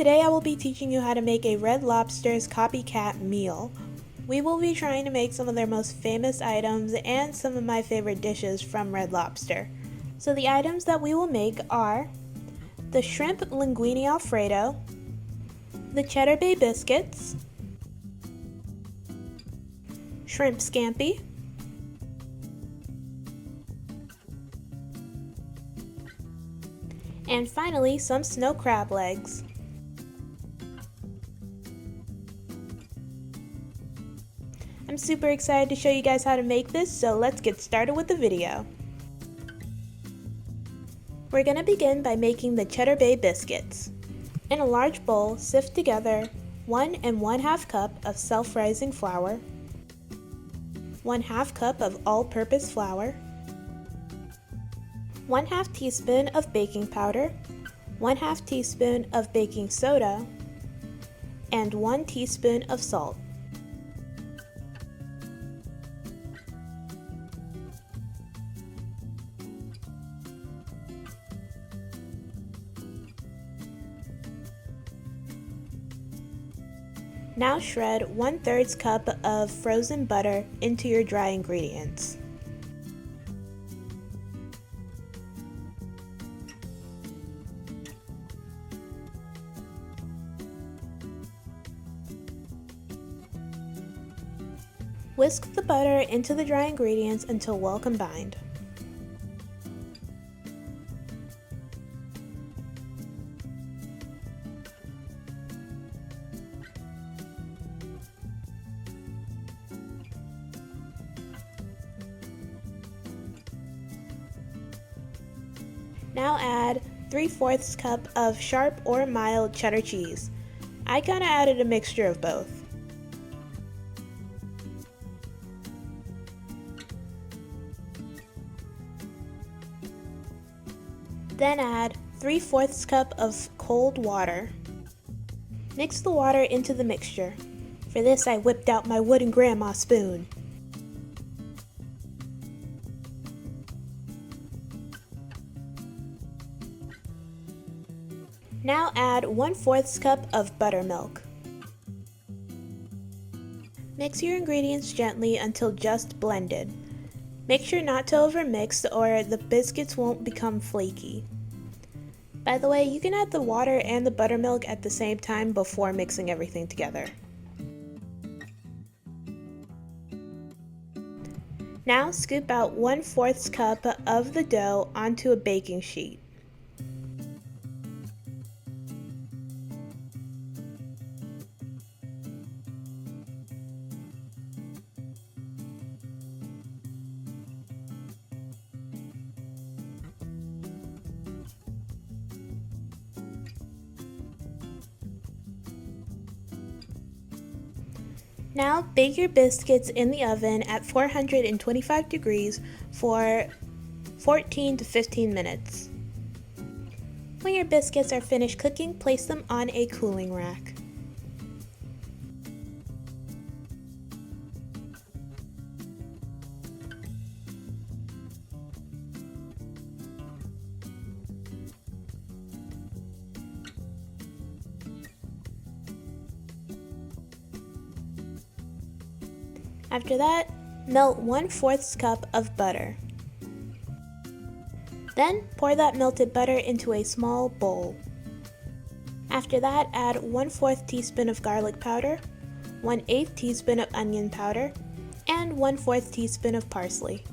Today I will be teaching you how to make a Red Lobster's copycat meal. We will be trying to make some of their most famous items and some of my favorite dishes from Red Lobster. So the items that we will make are the shrimp linguine Alfredo, the Cheddar Bay biscuits, shrimp scampi, and finally some snow crab legs. I'm super excited to show you guys how to make this, so let's get started with the video. We're going to begin by making the Cheddar Bay biscuits. In a large bowl, sift together 1 1/2 cup of self-rising flour, 1/2 cup of all-purpose flour, 1/2 teaspoon of baking powder, 1/2 teaspoon of baking soda, and 1 teaspoon of salt. Now shred 1/3 cup of frozen butter into your dry ingredients. Whisk the butter into the dry ingredients until well combined. Now add 3/4 cup of sharp or mild cheddar cheese. I kinda added a mixture of both. Then add 3/4 cup of cold water. Mix the water into the mixture. For this I whipped out my wooden grandma spoon. Now add 1/4 cup of buttermilk. Mix your ingredients gently until just blended. Make sure not to overmix or the biscuits won't become flaky. By the way, you can add the water and the buttermilk at the same time before mixing everything together. Now scoop out 1/4 cup of the dough onto a baking sheet. Now bake your biscuits in the oven at 425 degrees for 14 to 15 minutes. When your biscuits are finished cooking, place them on a cooling rack. After that, melt 1/4 cup of butter. Then pour that melted butter into a small bowl. After that, add 1/4 teaspoon of garlic powder, 1/8 teaspoon of onion powder, and 1/4 teaspoon of parsley.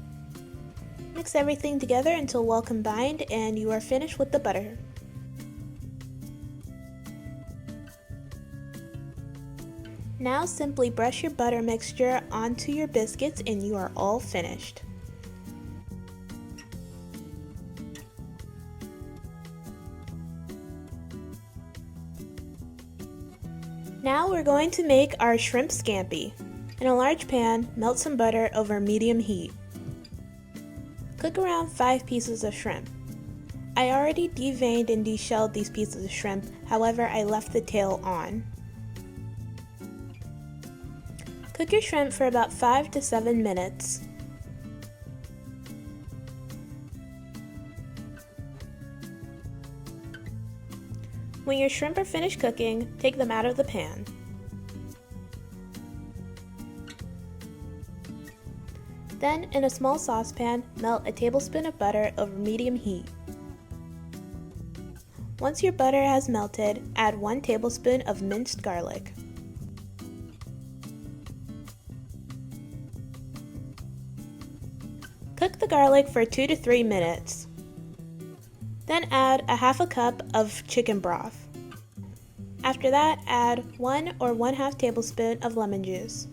Mix everything together until well combined and you are finished with the butter. Now simply brush your butter mixture onto your biscuits and you are all finished. Now we're going to make our shrimp scampi. In a large pan, melt some butter over medium heat. Cook around 5 pieces of shrimp. I already deveined and deshelled these pieces of shrimp, however I left the tail on. Cook your shrimp for about 5 to 7 minutes. When your shrimp are finished cooking, take them out of the pan. Then, in a small saucepan, melt a tablespoon of butter over medium heat. Once your butter has melted, add 1 tablespoon of minced garlic. Cook the garlic for 2 to 3 minutes. Then add a half a cup of chicken broth. After that, add 1 or 1/2 tablespoon of lemon juice.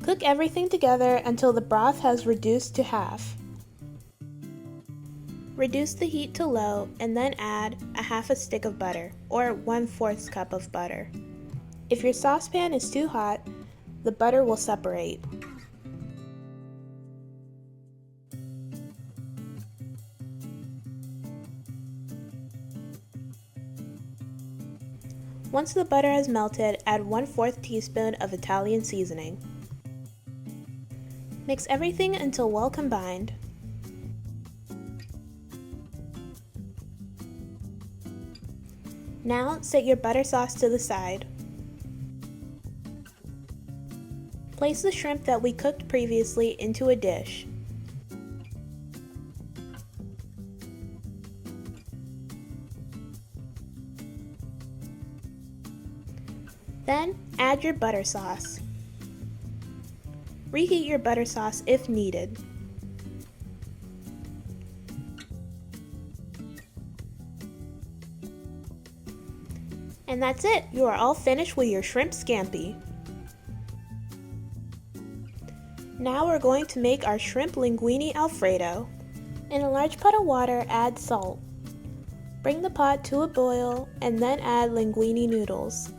Cook everything together until the broth has reduced to half. Reduce the heat to low and then add a half a stick of butter, or 1/4 cup of butter. If your saucepan is too hot, the butter will separate. Once the butter has melted, add 1/4 teaspoon of Italian seasoning. Mix everything until well combined. Now set your butter sauce to the side. Place the shrimp that we cooked previously into a dish. Then add your butter sauce. Reheat your butter sauce if needed. And that's it! You are all finished with your shrimp scampi. Now we're going to make our shrimp linguine Alfredo. In a large pot of water, add salt. Bring the pot to a boil and then add linguine noodles.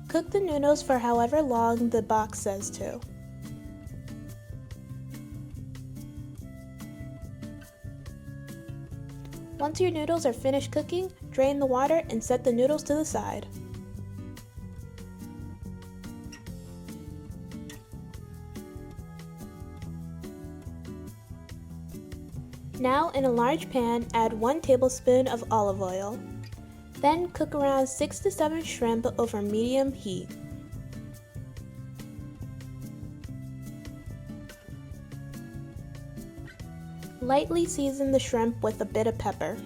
Cook the noodles for however long the box says to. Once your noodles are finished cooking, drain the water and set the noodles to the side. Now in a large pan, add 1 tablespoon of olive oil. Then cook around 6 to 7 shrimp over medium heat. Lightly season the shrimp with a bit of pepper.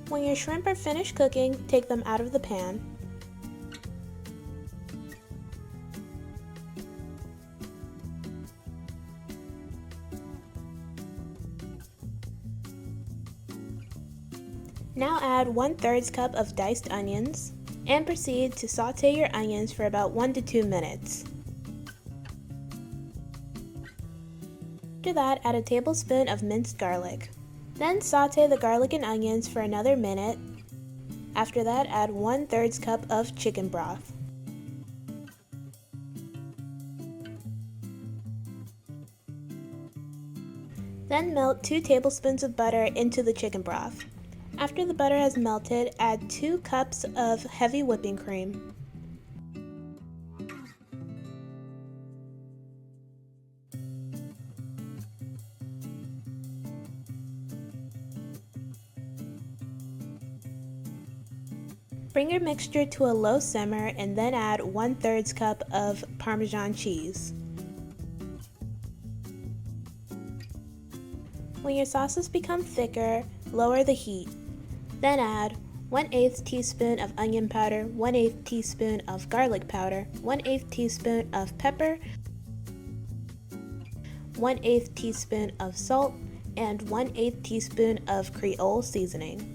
When your shrimp are finished cooking, take them out of the pan. Now add 1/3 cup of diced onions and proceed to saute your onions for about 1 to 2 minutes. After that, add a tablespoon of minced garlic. Then saute the garlic and onions for another minute. After that, add 1/3 cup of chicken broth. Then melt 2 tablespoons of butter into the chicken broth. After the butter has melted, add 2 cups of heavy whipping cream. Bring your mixture to a low simmer and then add 1/3 cup of Parmesan cheese. When your sauces become thicker, lower the heat. Then add 1/8 teaspoon of onion powder, 1/8 teaspoon of garlic powder, 1/8 teaspoon of pepper, 1/8 teaspoon of salt, and 1/8 teaspoon of Creole seasoning.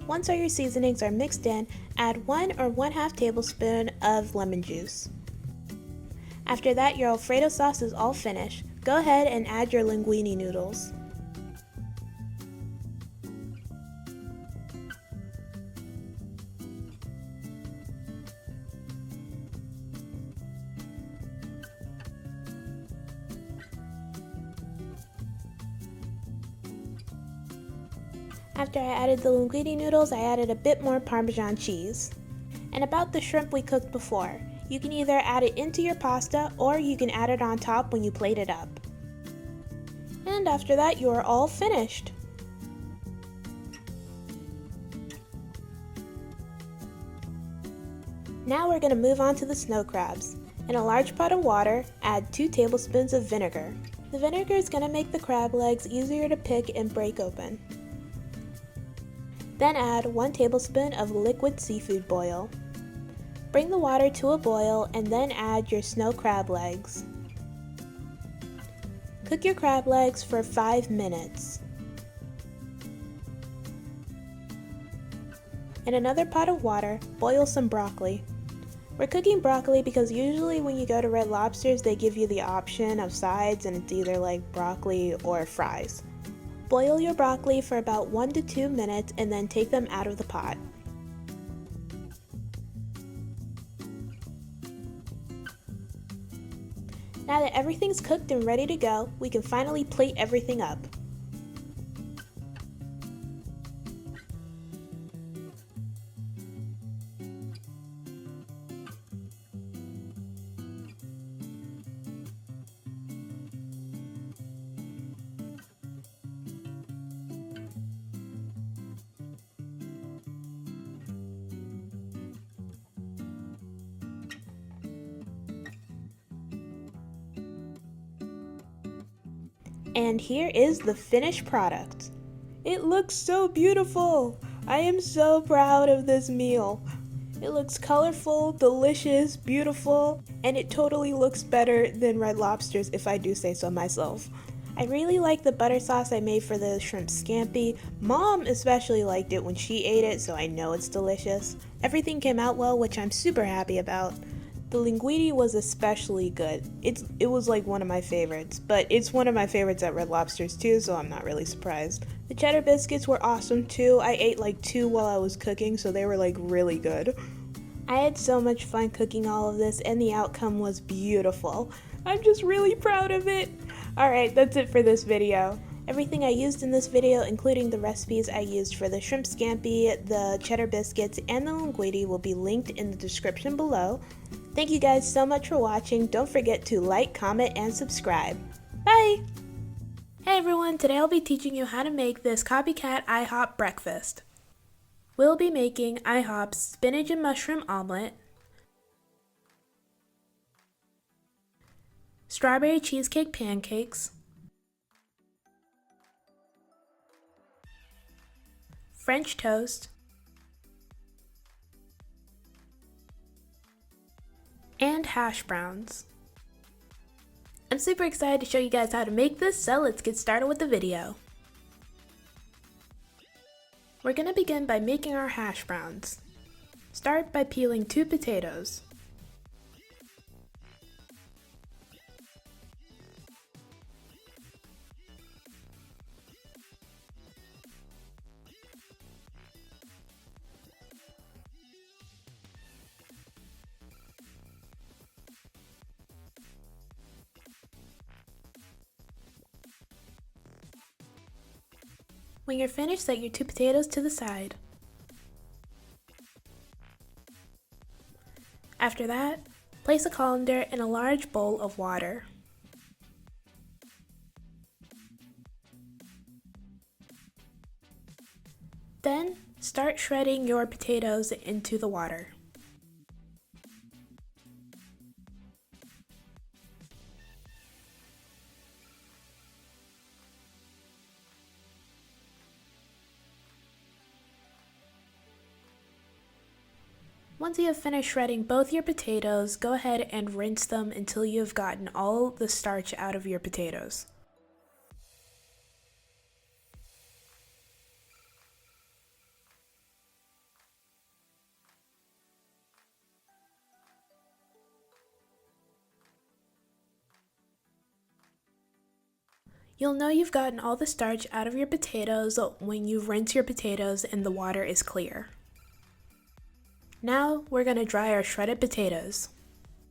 Once all your seasonings are mixed in, add 1 or 1/2 tablespoon of lemon juice. After that, your Alfredo sauce is all finished. Go ahead and add your linguine noodles. After I added the linguine noodles, I added a bit more Parmesan cheese. And about the shrimp we cooked before, you can either add it into your pasta or you can add it on top when you plate it up. And after that, you are all finished. Now we're going to move on to the snow crabs. In a large pot of water, add 2 tablespoons of vinegar. The vinegar is going to make the crab legs easier to pick and break open. Then add 1 tablespoon of liquid seafood boil. Bring the water to a boil and then add your snow crab legs. Cook your crab legs for 5 minutes. In another pot of water, boil some broccoli. We're cooking broccoli because usually when you go to Red Lobsters, they give you the option of sides and it's either like broccoli or fries. Boil your broccoli for about 1 to 2 minutes and then take them out of the pot. Now that everything's cooked and ready to go, we can finally plate everything up. And here is the finished product. It looks so beautiful! I am so proud of this meal. It looks colorful, delicious, beautiful, and it totally looks better than Red Lobster's if I do say so myself. I really like the butter sauce I made for the shrimp scampi. Mom especially liked it when she ate it, so I know it's delicious. Everything came out well, which I'm super happy about. The linguine was especially good. It was like one of my favorites, but it's one of my favorites at Red Lobster's too, so I'm not really surprised. The cheddar biscuits were awesome too. I ate like 2 while I was cooking, so they were like really good. I had so much fun cooking all of this, and the outcome was beautiful. I'm just really proud of it. Alright, that's it for this video. Everything I used in this video, including the recipes I used for the shrimp scampi, the cheddar biscuits, and the linguine, will be linked in the description below. Thank you guys so much for watching. Don't forget to like, comment, and subscribe. Bye! Hey everyone, today I'll be teaching you how to make this Copycat IHOP breakfast. We'll be making IHOP's spinach and mushroom omelet, strawberry cheesecake pancakes, French toast, and hash browns. I'm super excited to show you guys how to make this, so let's get started with the video. We're going to begin by making our hash browns. Start by peeling 2 potatoes. When you're finished, set your 2 potatoes to the side. After that, place a colander in a large bowl of water. Then, start shredding your potatoes into the water. Once you have finished shredding both your potatoes, go ahead and rinse them until you have gotten all the starch out of your potatoes. You'll know you've gotten all the starch out of your potatoes when you rinse your potatoes and the water is clear. Now we're going to dry our shredded potatoes.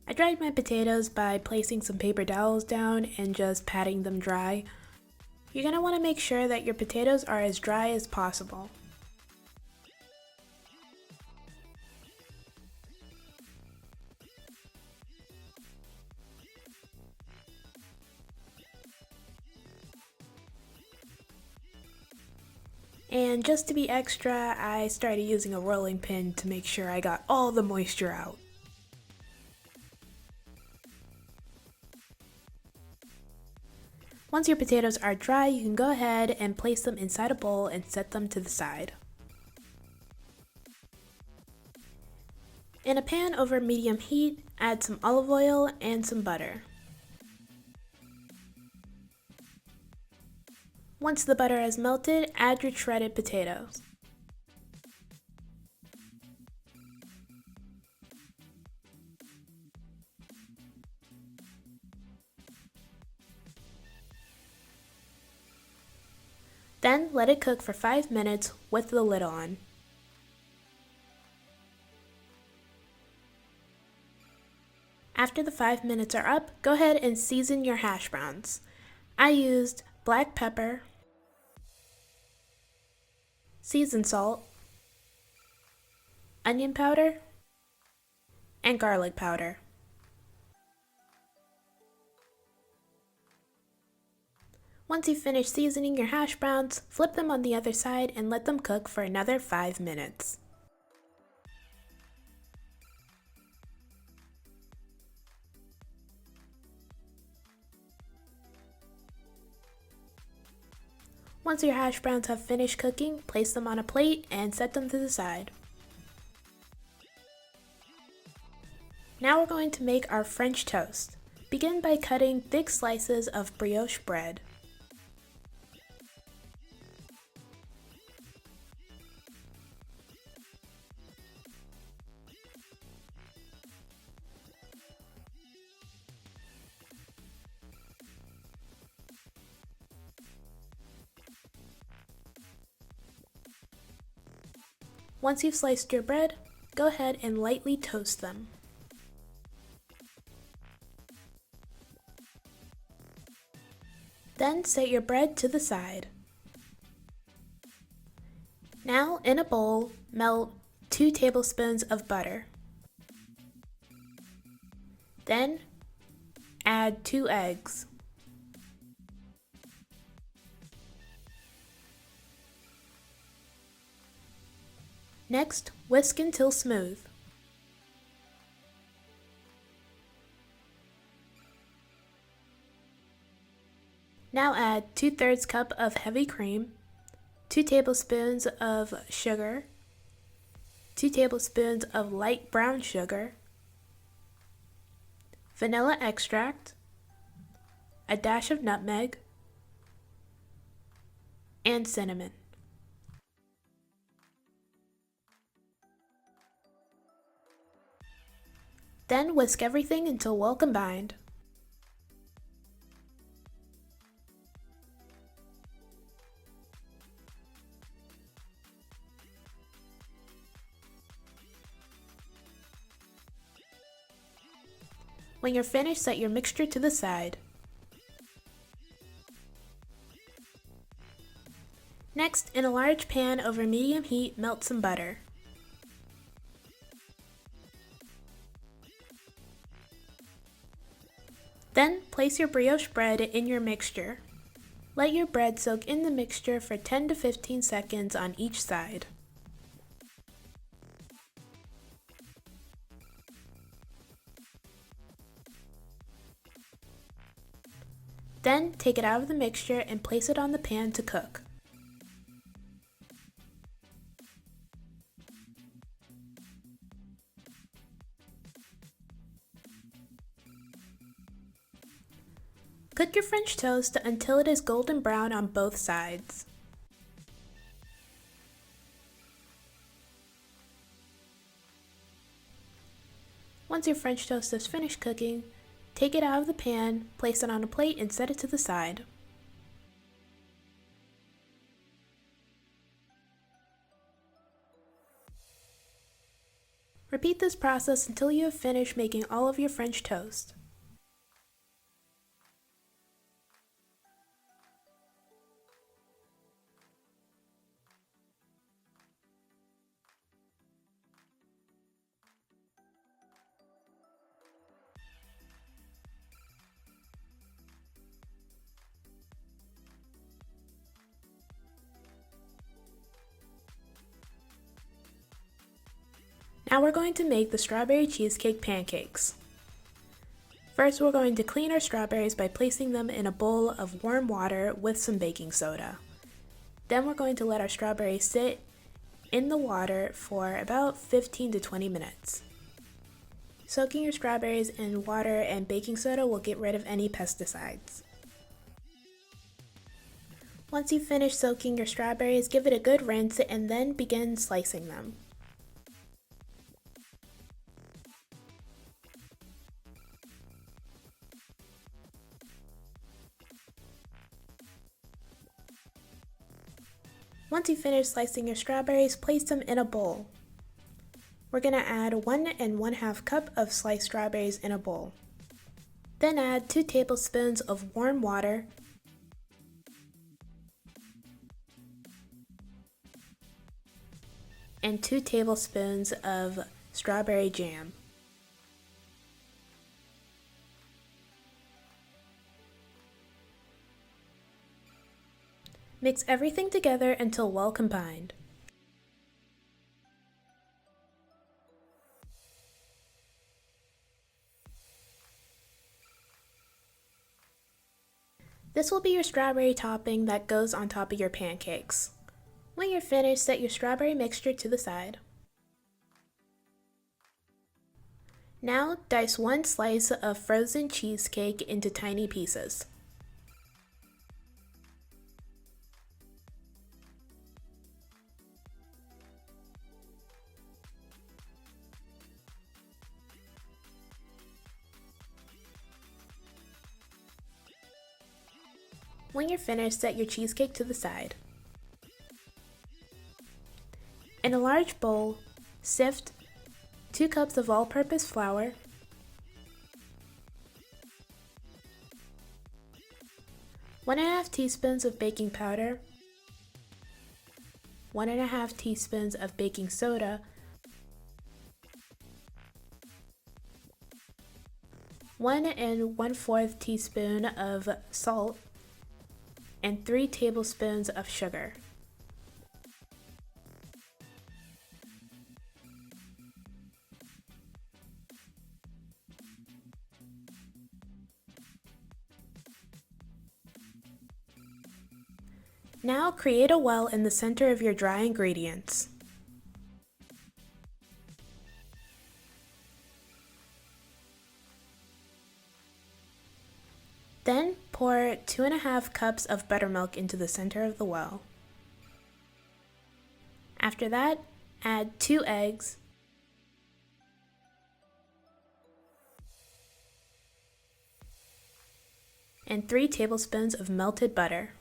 I dried my potatoes by placing some paper towels down and just patting them dry. You're going to want to make sure that your potatoes are as dry as possible. And just to be extra, I started using a rolling pin to make sure I got all the moisture out. Once your potatoes are dry, you can go ahead and place them inside a bowl and set them to the side. In a pan over medium heat, add some olive oil and some butter. Once the butter has melted, add your shredded potatoes. Then let it cook for 5 minutes with the lid on. After the 5 minutes are up, go ahead and season your hash browns. I used black pepper, seasoned salt, onion powder, and garlic powder. Once you've finished seasoning your hash browns, flip them on the other side and let them cook for another 5 minutes. Once your hash browns have finished cooking, place them on a plate and set them to the side. Now we're going to make our French toast. Begin by cutting thick slices of brioche bread. Once you've sliced your bread, go ahead and lightly toast them. Then set your bread to the side. Now in a bowl, melt 2 tablespoons of butter. Then add 2 eggs. Next, whisk until smooth. Now add 2/3 cup of heavy cream, 2 tablespoons of sugar, 2 tablespoons of light brown sugar, vanilla extract, a dash of nutmeg, and cinnamon. Then whisk everything until well combined. When you're finished, set your mixture to the side. Next, in a large pan over medium heat, melt some butter. Then, place your brioche bread in your mixture. Let your bread soak in the mixture for 10 to 15 seconds on each side. Then, take it out of the mixture and place it on the pan to cook. Cook your French toast until it is golden brown on both sides. Once your French toast is finished cooking, take it out of the pan, place it on a plate, and set it to the side. Repeat this process until you have finished making all of your French toast. Now we're going to make the strawberry cheesecake pancakes. First, we're going to clean our strawberries by placing them in a bowl of warm water with some baking soda. Then we're going to let our strawberries sit in the water for about 15 to 20 minutes. Soaking your strawberries in water and baking soda will get rid of any pesticides. Once you've finished soaking your strawberries, give it a good rinse and then begin slicing them. Once you finish slicing your strawberries, place them in a bowl. We're going to add 1 1/2 cup of sliced strawberries in a bowl. Then add 2 tablespoons of warm water and 2 tablespoons of strawberry jam. Mix everything together until well combined. This will be your strawberry topping that goes on top of your pancakes. When you're finished, set your strawberry mixture to the side. Now dice 1 slice of frozen cheesecake into tiny pieces. When you're finished, set your cheesecake to the side. In a large bowl, sift 2 cups of all-purpose flour, 1½ teaspoons of baking powder, 1½ teaspoons of baking soda, 1 1/4 teaspoon of salt, and 3 tablespoons of sugar. Now create a well in the center of your dry ingredients. Then pour 2 1/2 cups of buttermilk into the center of the well. After that, add 2 eggs, and 3 tablespoons of melted butter.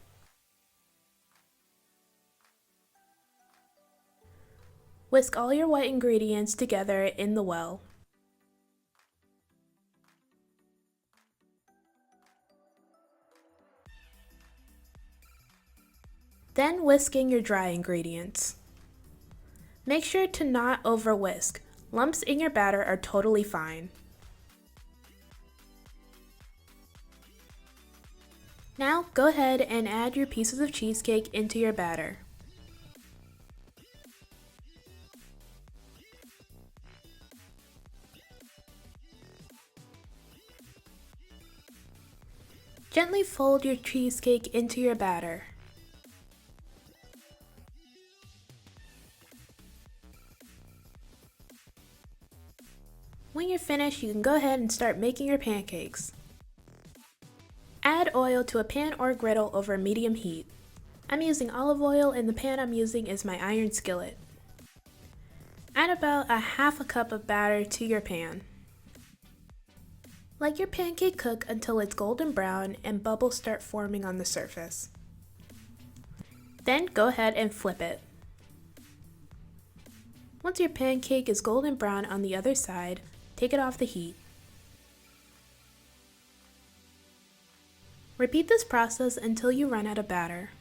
Whisk all your wet ingredients together in the well. Then whisk in your dry ingredients. Make sure to not over whisk. Lumps in your batter are totally fine. Now go ahead and add your pieces of cheesecake into your batter. Gently fold your cheesecake into your batter. When you're finished, you can go ahead and start making your pancakes. Add oil to a pan or griddle over medium heat. I'm using olive oil and the pan I'm using is my iron skillet. Add about 1/2 cup of batter to your pan. Let your pancake cook until it's golden brown and bubbles start forming on the surface. Then go ahead and flip it. Once your pancake is golden brown on the other side, take it off the heat. Repeat this process until you run out of batter.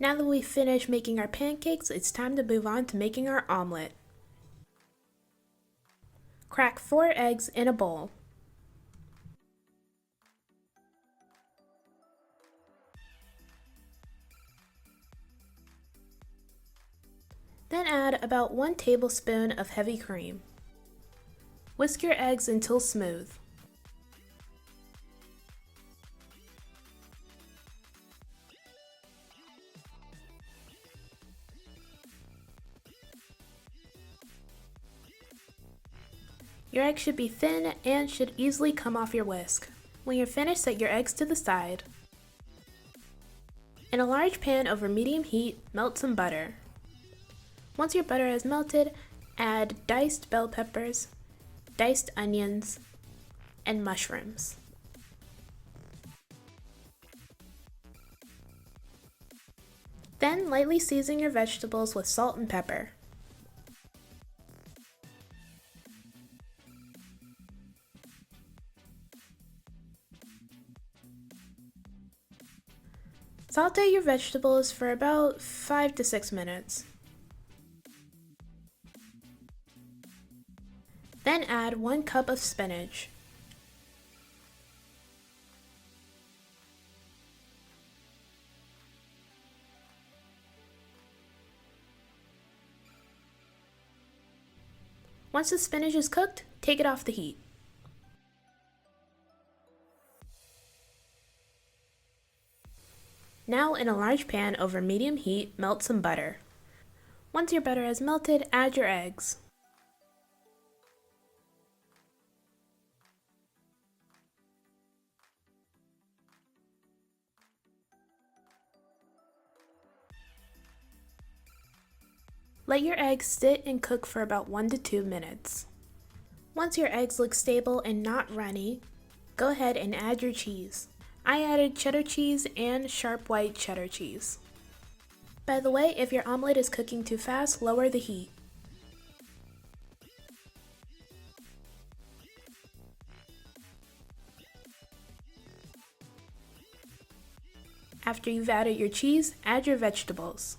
Now that we've finished making our pancakes, it's time to move on to making our omelet. Crack 4 eggs in a bowl. Then add about 1 tablespoon of heavy cream. Whisk your eggs until smooth. Your eggs should be thin and should easily come off your whisk. When you're finished, set your eggs to the side. In a large pan over medium heat, melt some butter. Once your butter has melted, add diced bell peppers, diced onions, and mushrooms. Then lightly season your vegetables with salt and pepper. Saute your vegetables for about 5 to 6 minutes. Then add 1 cup of spinach. Once the spinach is cooked, take it off the heat. Now in a large pan over medium heat, melt some butter. Once your butter has melted, add your eggs. Let your eggs sit and cook for about 1 to 2 minutes. Once your eggs look stable and not runny, go ahead and add your cheese. I added cheddar cheese and sharp white cheddar cheese. By the way, if your omelet is cooking too fast, lower the heat. After you've added your cheese, add your vegetables.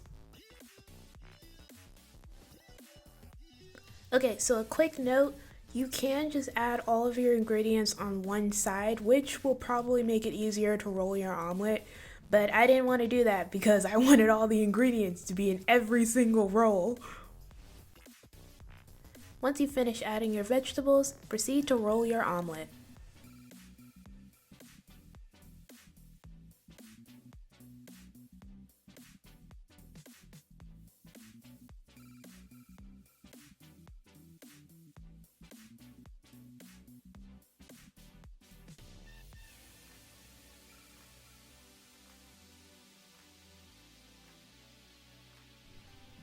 Okay, so a quick note, you can just add all of your ingredients on one side, which will probably make it easier to roll your omelet, but I didn't want to do that because I wanted all the ingredients to be in every single roll. Once you finish adding your vegetables, proceed to roll your omelet.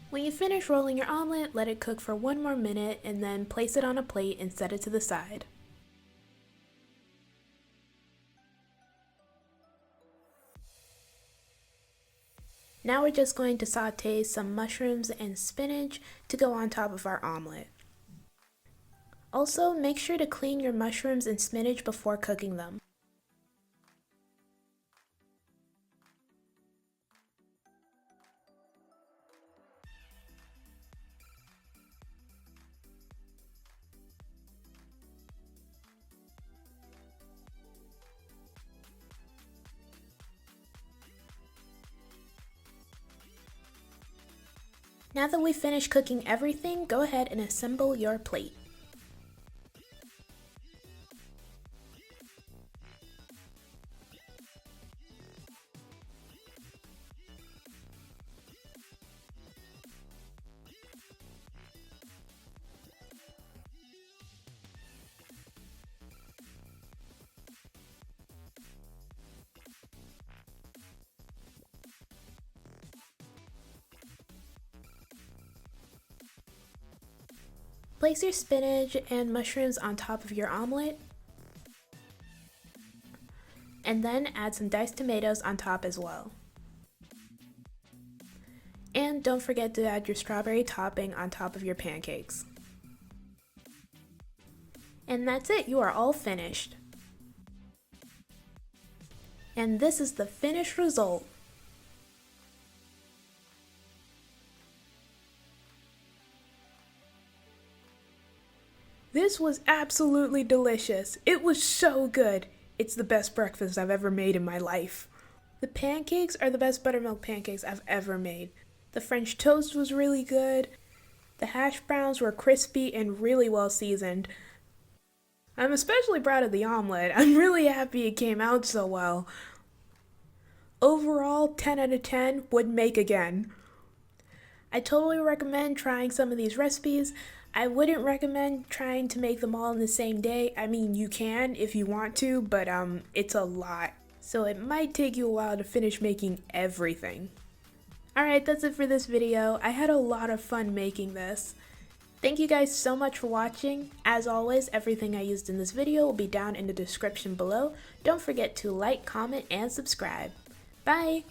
When you finish rolling your omelet, let it cook for 1 more minute and then place it on a plate and set it to the side. Now we're just going to saute some mushrooms and spinach to go on top of our omelet. Also, make sure to clean your mushrooms and spinach before cooking them. Now that we've finished cooking everything, go ahead and assemble your plate. Place your spinach and mushrooms on top of your omelet, and then add some diced tomatoes on top as well. And don't forget to add your strawberry topping on top of your pancakes. And that's it, you are all finished. And this is the finished result. This was absolutely delicious. It was so good. It's the best breakfast I've ever made in my life. The pancakes are the best buttermilk pancakes I've ever made. The French toast was really good. The hash browns were crispy and really well seasoned. I'm especially proud of the omelet. I'm really happy it came out so well. Overall, 10 out of 10 would make again. I totally recommend trying some of these recipes. I wouldn't recommend trying to make them all in the same day. I mean, you can if you want to, but it's a lot. So it might take you a while to finish making everything. Alright, that's it for this video. I had a lot of fun making this. Thank you guys so much for watching. As always, everything I used in this video will be down in the description below. Don't forget to like, comment, and subscribe. Bye!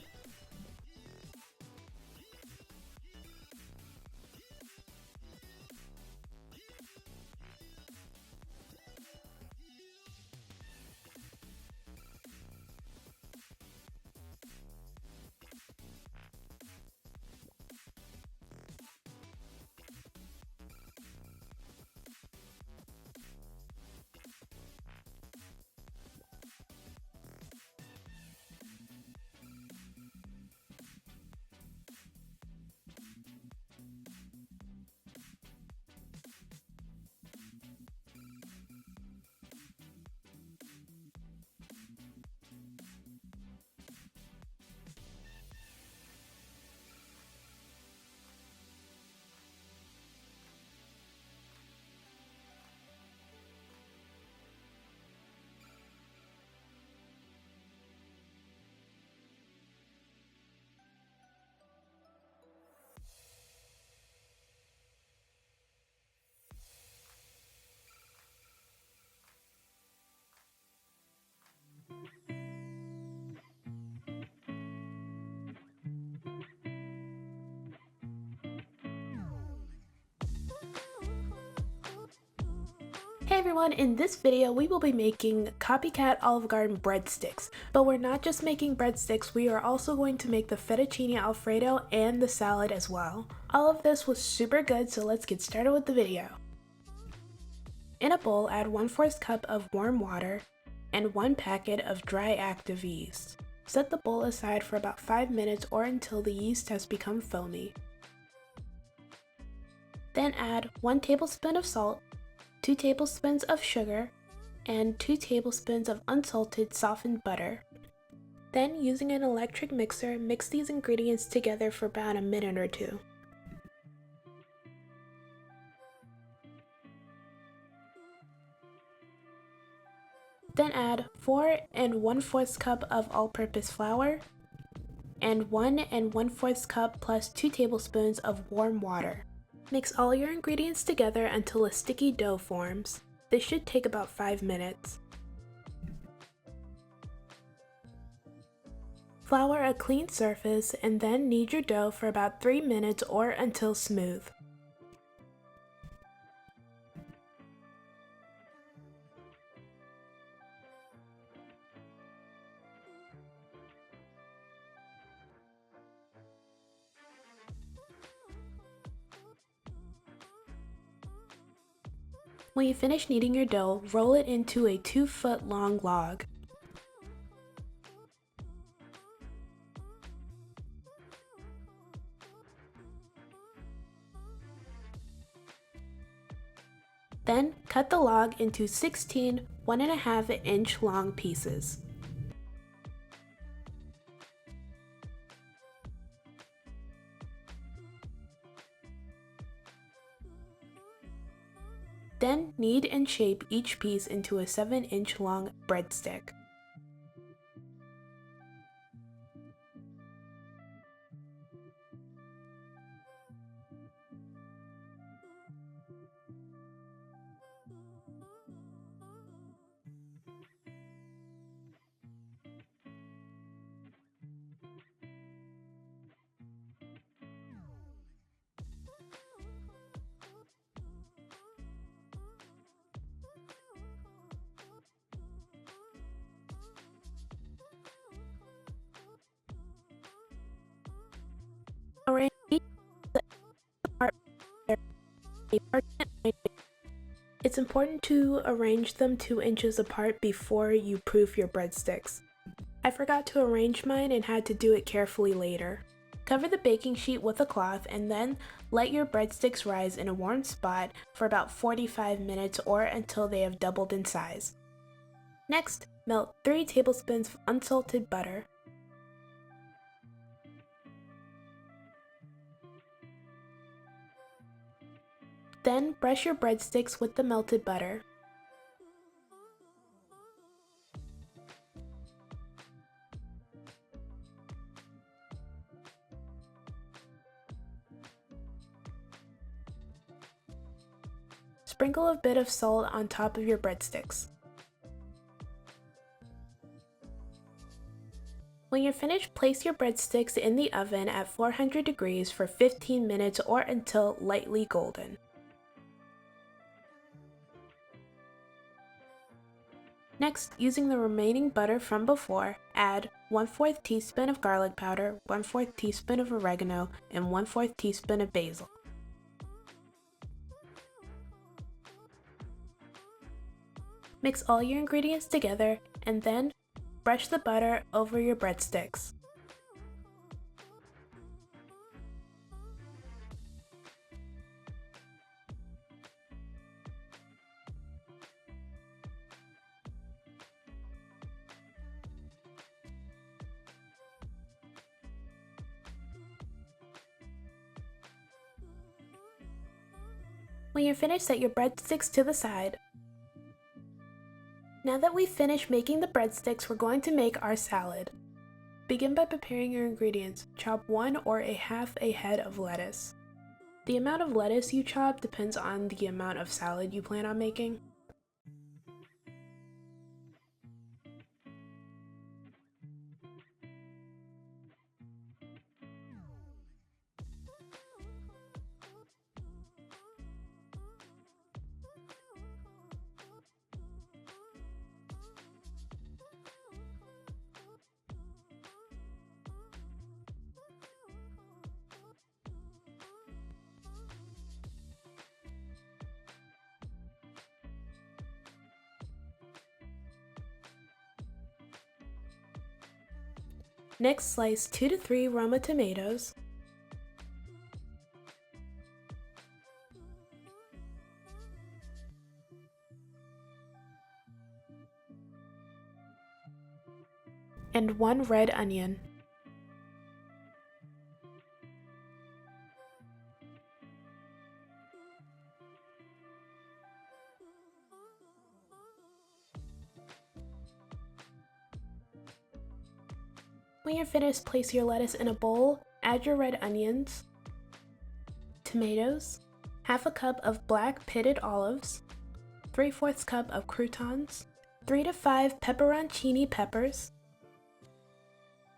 Hey everyone, in this video we will be making Copycat Olive Garden breadsticks. But we're not just making breadsticks, we are also going to make the fettuccine Alfredo and the salad as well. All of this was super good, so let's get started with the video. In a bowl, add 1/4 cup of warm water and 1 packet of dry active yeast. Set the bowl aside for about 5 minutes or until the yeast has become foamy. Then add 1 tablespoon of salt, 2 tablespoons of sugar, and 2 tablespoons of unsalted softened butter. Then, using an electric mixer, mix these ingredients together for about a minute or two. Then add 4 1/4 cup of all-purpose flour and 1 1/4 cup plus 2 tablespoons of warm water. Mix all your ingredients together until a sticky dough forms. This should take about 5 minutes. Flour a clean surface and then knead your dough for about 3 minutes or until smooth. When you finish kneading your dough, roll it into a 2-foot long log. Then, cut the log into 16 1.5-inch long pieces. Then, knead and shape each piece into a 7-inch long breadstick. It's It's important to arrange them 2 inches apart before you proof your breadsticks. I forgot to arrange mine and had to do it carefully later. Cover the baking sheet with a cloth and then let your breadsticks rise in a warm spot for about 45 minutes or until they have doubled in size. Next, melt 3 tablespoons of unsalted butter. Then brush your breadsticks with the melted butter. Sprinkle a bit of salt on top of your breadsticks. When you're finished, place your breadsticks in the oven at 400 degrees for 15 minutes or until lightly golden. Next, using the remaining butter from before, add 1/4 teaspoon of garlic powder, 1/4 teaspoon of oregano, and 1/4 teaspoon of basil. Mix all your ingredients together and then brush the butter over your breadsticks. When you're finished, set your breadsticks to the side. Now that we've finished making the breadsticks, we're going to make our salad. Begin by preparing your ingredients. Chop 1 or a half a head of lettuce. The amount of lettuce you chop depends on the amount of salad you plan on making. Next, slice 2 to 3 Roma tomatoes. And 1 red onion. When you're finished, place your lettuce in a bowl, add your red onions, tomatoes, half a cup of black pitted olives, 3/4 cup of croutons, 3 to 5 pepperoncini peppers,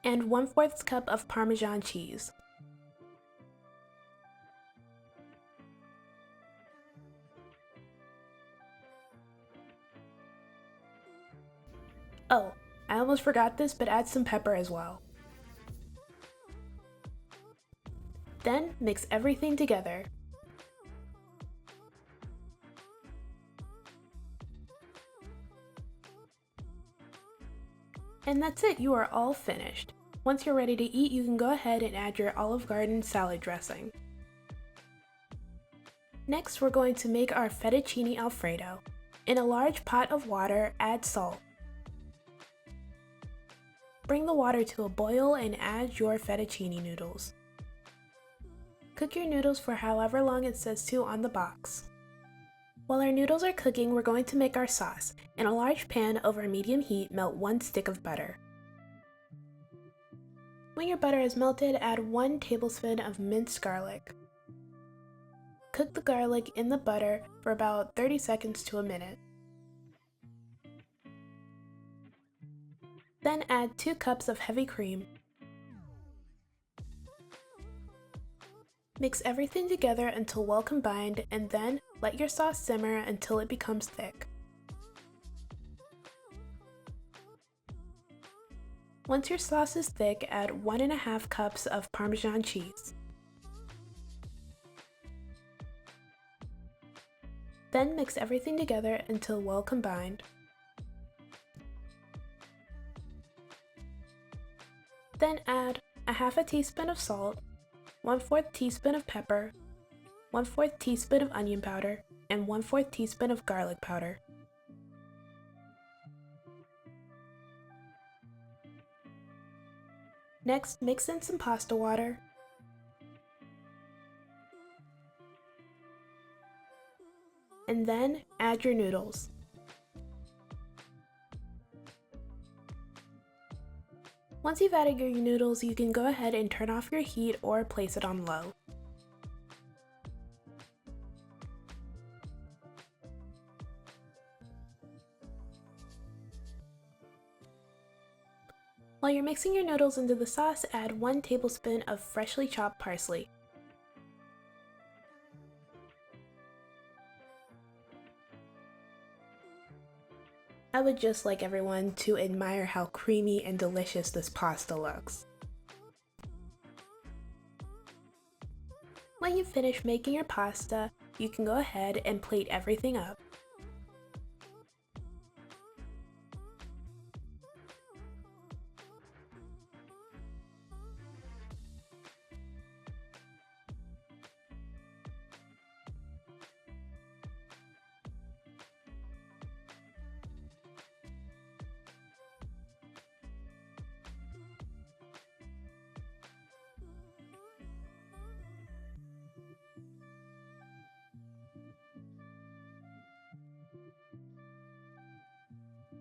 and 1/4 cup of Parmesan cheese. Oh, I almost forgot this, but add some pepper as well. Then mix everything together. And that's it, you are all finished. Once you're ready to eat, you can go ahead and add your Olive Garden salad dressing. Next, we're going to make our fettuccine Alfredo. In a large pot of water, add salt. Bring the water to a boil and add your fettuccine noodles. Cook your noodles for however long it says to on the box. While our noodles are cooking, we're going to make our sauce. In a large pan over medium heat, melt 1 stick of butter. When your butter is melted, add 1 tablespoon of minced garlic. Cook the garlic in the butter for about 30 seconds to a minute. Then add 2 cups of heavy cream. Mix everything together until well combined and then let your sauce simmer until it becomes thick. Once your sauce is thick, add 1½ cups of Parmesan cheese. Then mix everything together until well combined. Then add a half a teaspoon of salt, 1/4 teaspoon of pepper, 1/4 teaspoon of onion powder, and 1/4 teaspoon of garlic powder. Next, mix in some pasta water, and then add your noodles. Once you've added your noodles, you can go ahead and turn off your heat or place it on low. While you're mixing your noodles into the sauce, add 1 tablespoon of freshly chopped parsley. I would just like everyone to admire how creamy and delicious this pasta looks. When you finish making your pasta, you can go ahead and plate everything up.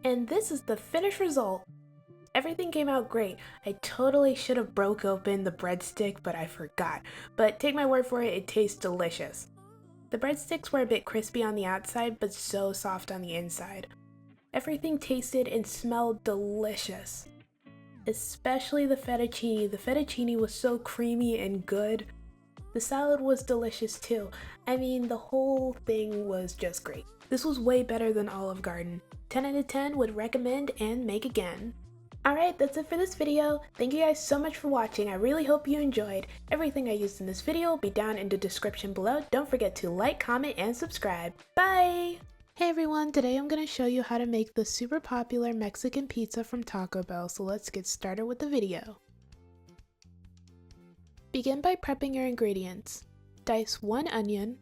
And this is the finished result. Everything came out great. I totally should have broke open the breadstick, but I forgot. But take my word for it, it tastes delicious. The breadsticks were a bit crispy on the outside, but so soft on the inside. Everything tasted and smelled delicious. Especially the fettuccine. The fettuccine was so creamy and good. The salad was delicious too. I mean, the whole thing was just great. This was way better than Olive Garden. 10 out of 10 would recommend and make again. Alright, that's it for this video. Thank you guys so much for watching. I really hope you enjoyed. Everything I used in this video will be down in the description below. Don't forget to like, comment, and subscribe. Bye! Hey everyone, today I'm going to show you how to make the super popular Mexican pizza from Taco Bell, so let's get started with the video. Begin by prepping your ingredients. Dice 1 onion,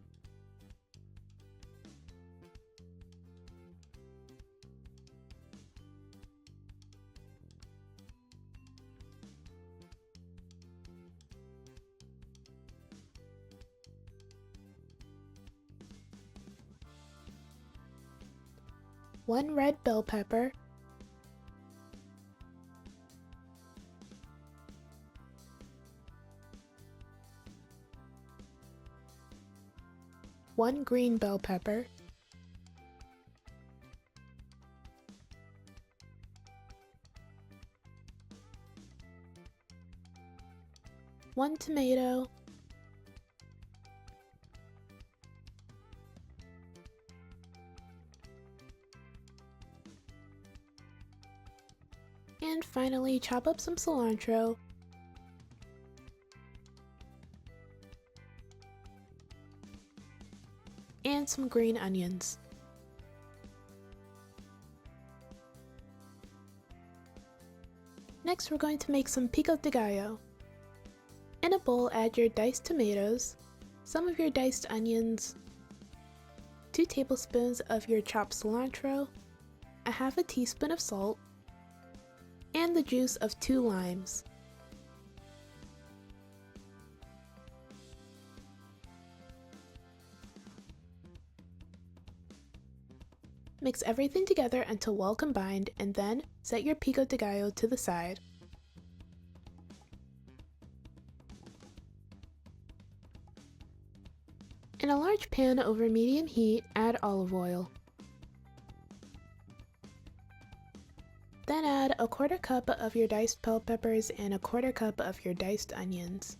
one red bell pepper, one green bell pepper, one tomato, and finally chop up some cilantro, and some green onions. Next we're going to make some pico de gallo. In a bowl, add your diced tomatoes, some of your diced onions, 2 tablespoons of your chopped cilantro, a half a teaspoon of salt, and the juice of 2 limes. Mix everything together until well combined, and then set your pico de gallo to the side. In a large pan over medium heat, add olive oil. Then add a 1/4 cup of your diced bell peppers and a 1/4 cup of your diced onions.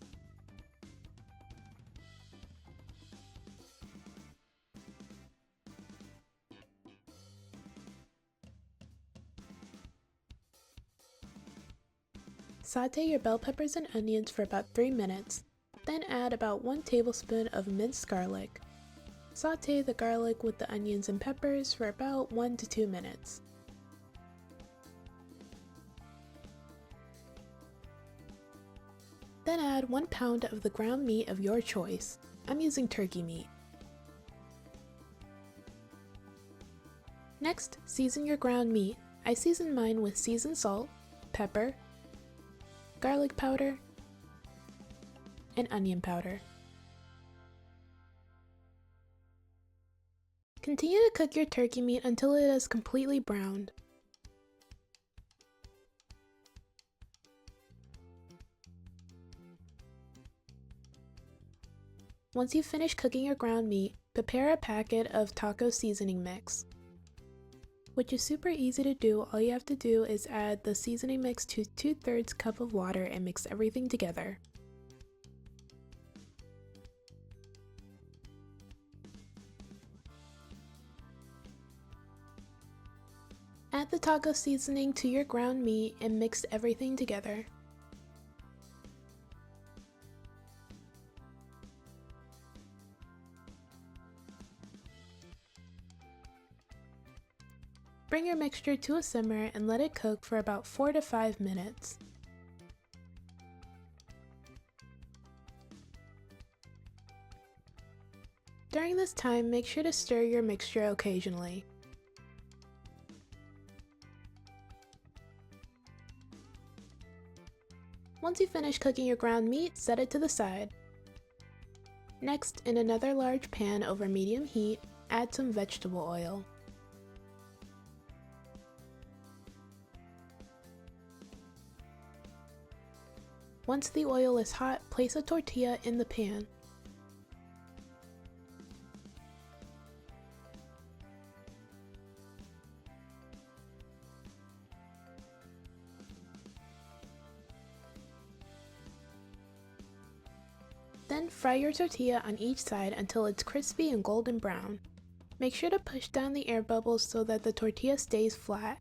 Saute your bell peppers and onions for about 3 minutes, then add about 1 tablespoon of minced garlic. Saute the garlic with the onions and peppers for about 1 to 2 minutes. Then add 1 pound of the ground meat of your choice. I'm using turkey meat. Next, season your ground meat. I seasoned mine with seasoned salt, pepper, garlic powder, and onion powder. Continue to cook your turkey meat until it is completely browned. Once you've finished cooking your ground meat, prepare a packet of taco seasoning mix. Which is super easy to do. All you have to do is add the seasoning mix to 2/3 cup of water and mix everything together. Add the taco seasoning to your ground meat and mix everything together. Bring your mixture to a simmer and let it cook for about 4 to 5 minutes. During this time, make sure to stir your mixture occasionally. Once you finish cooking your ground meat, set it to the side. Next, in another large pan over medium heat, add some vegetable oil. Once the oil is hot, place a tortilla in the pan. Then fry your tortilla on each side until it's crispy and golden brown. Make sure to push down the air bubbles so that the tortilla stays flat.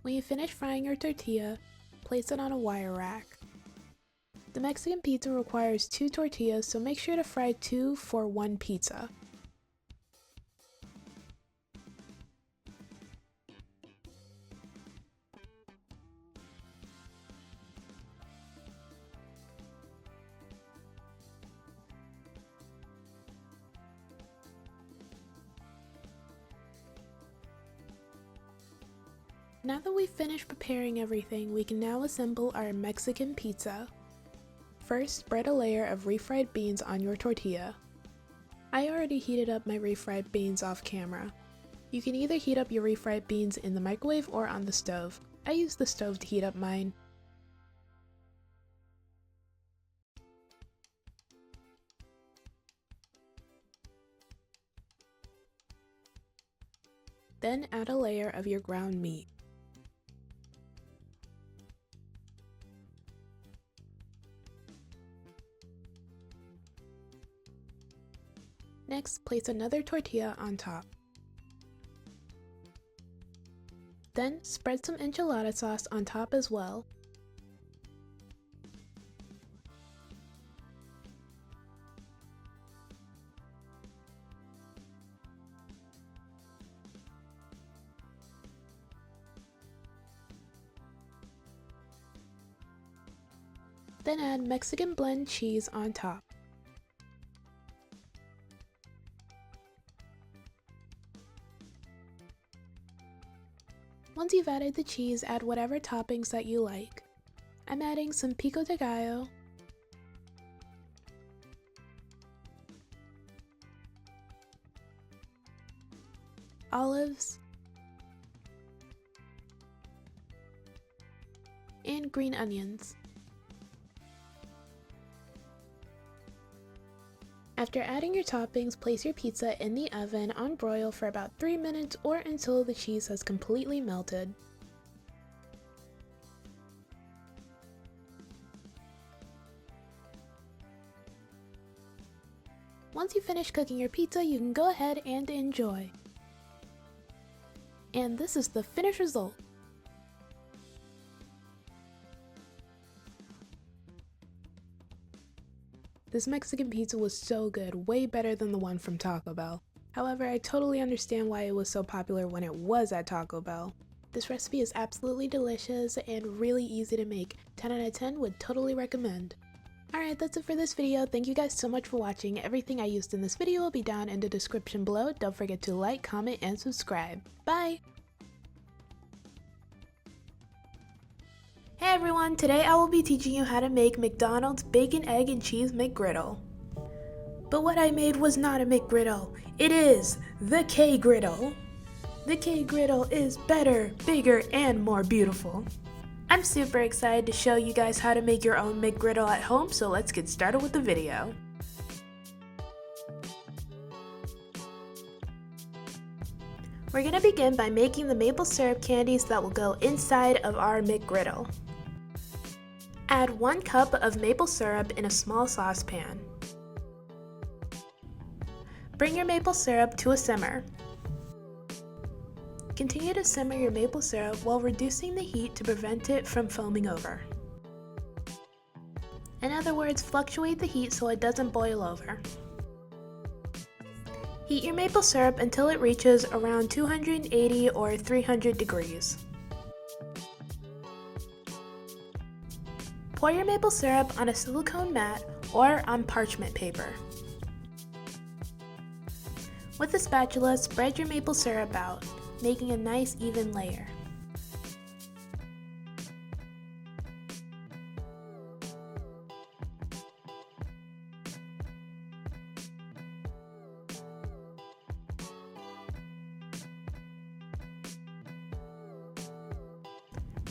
When you finish frying your tortilla, place it on a wire rack. The Mexican pizza requires 2 tortillas, so make sure to fry 2 for 1 pizza. Now that we've finished preparing everything, we can now assemble our Mexican pizza. First, spread a layer of refried beans on your tortilla. I already heated up my refried beans off camera. You can either heat up your refried beans in the microwave or on the stove. I use the stove to heat up mine. Then add a layer of your ground meat. Next, place another tortilla on top. Then, spread some enchilada sauce on top as well. Then add Mexican blend cheese on top. Once you've added the cheese, add whatever toppings that you like. I'm adding some pico de gallo, olives, and green onions. After adding your toppings, place your pizza in the oven on broil for about 3 minutes or until the cheese has completely melted. once you finish cooking your pizza, you can go ahead and enjoy. And this is the finished result. This Mexican pizza was so good, way better than the one from Taco Bell. However, I totally understand why it was so popular when it was at Taco Bell. This recipe is absolutely delicious and really easy to make. 10 out of 10 would totally recommend. Alright, that's it for this video. Thank you guys so much for watching. Everything I used in this video will be down in the description below. Don't forget to like, comment, and subscribe. Bye! Hey everyone, today I will be teaching you how to make McDonald's bacon, egg, and cheese McGriddle. But what I made was not a McGriddle. It is the K-Griddle. The K-Griddle is better, bigger, and more beautiful. I'm super excited to show you guys how to make your own McGriddle at home, so let's get started with the video. We're going to begin by making the maple syrup candies that will go inside of our McGriddle. Add 1 cup of maple syrup in a small saucepan. Bring your maple syrup to a simmer. Continue to simmer your maple syrup while reducing the heat to prevent it from foaming over. In other words, fluctuate the heat so it doesn't boil over. Heat your maple syrup until it reaches around 280 or 300 degrees. Pour your maple syrup on a silicone mat or on parchment paper. With a spatula, spread your maple syrup out, making a nice even layer.